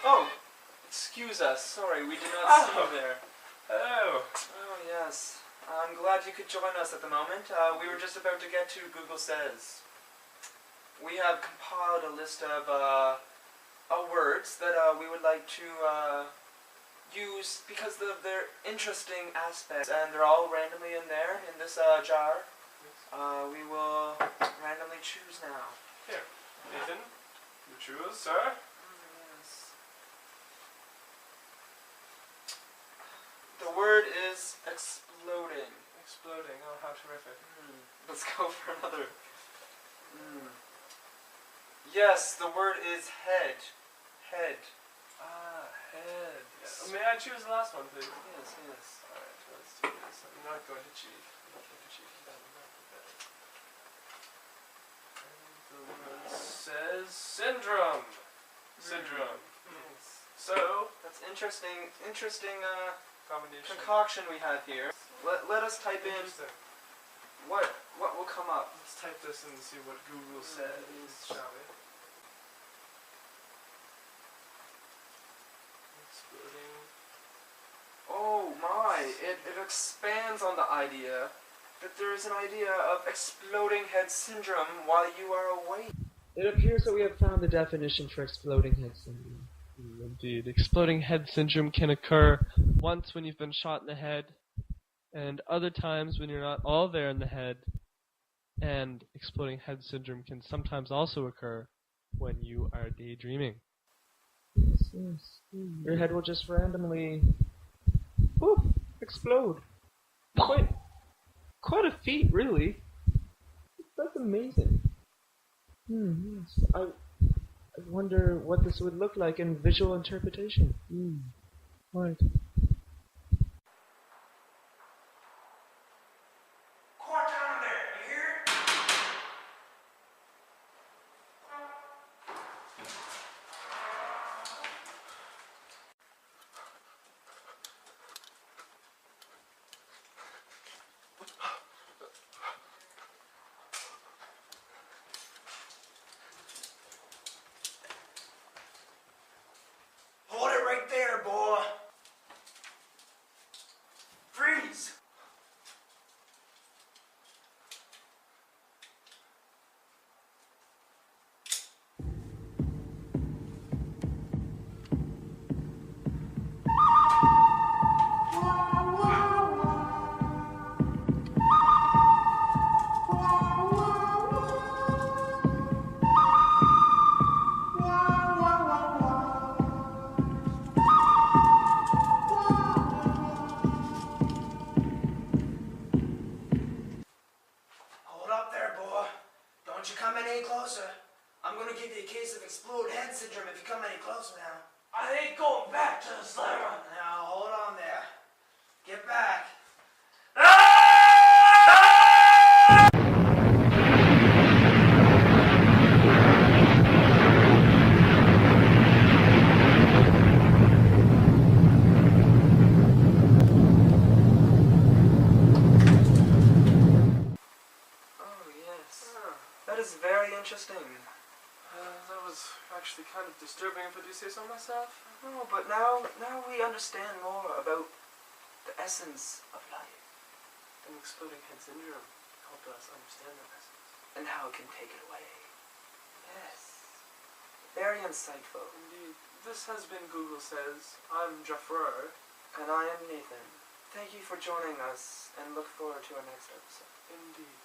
Oh, excuse us. Sorry, we did not see you there. Hello. Oh, yes. I'm glad you could join us at the moment. We were just about to get to Google Says. We have compiled a list of words that we would like to use because of their interesting aspects, and they're all randomly in there, in this jar. We will randomly choose now. Here, Nathan, you choose, sir. Yes. The word is exploding. Exploding, oh how terrific. Let's go for another. Yes, the word is head. Head. Ah, head. Yes. May I choose the last one, please? Yes, yes. Alright, let's do this. I'm not going to cheat. I'm not going to cheat. And the word says syndrome. Syndrome. Yes. So, That's interesting combination. concoction we have here. Let us type in what will come up. Let's type this and see what Google says, shall we? Exploding. Oh my, it expands on the idea that there is an idea of exploding head syndrome while you are awake. It appears that we have found the definition for exploding head syndrome. Indeed. Exploding head syndrome can occur once when you've been shot in the head, and other times when you're not all there in the head. And exploding head syndrome can sometimes also occur when you are daydreaming. Yes, yes. Your head will just randomly explode. Quite a feat, really. That's amazing. Yes. I wonder what this would look like in visual interpretation. Right. Quiet down there, you hear? Hold it right there, boy. Freeze. Hold up there, boy. Don't you come any closer. I'm gonna give you a case of exploded head syndrome if you come any closer now. I ain't going back to the slammer. Now, hold on there. Get back. Oh, yes. That is very interesting. That was actually kind of disturbing if I do say so myself. Oh, but now we understand more about the essence of life And exploding head syndrome helped us understand that essence. and how it can take it away. Yes. Very insightful. Indeed. This has been Google Says. I'm Jaffer. And I am Nathan. Thank you for joining us and look forward to our next episode. Indeed.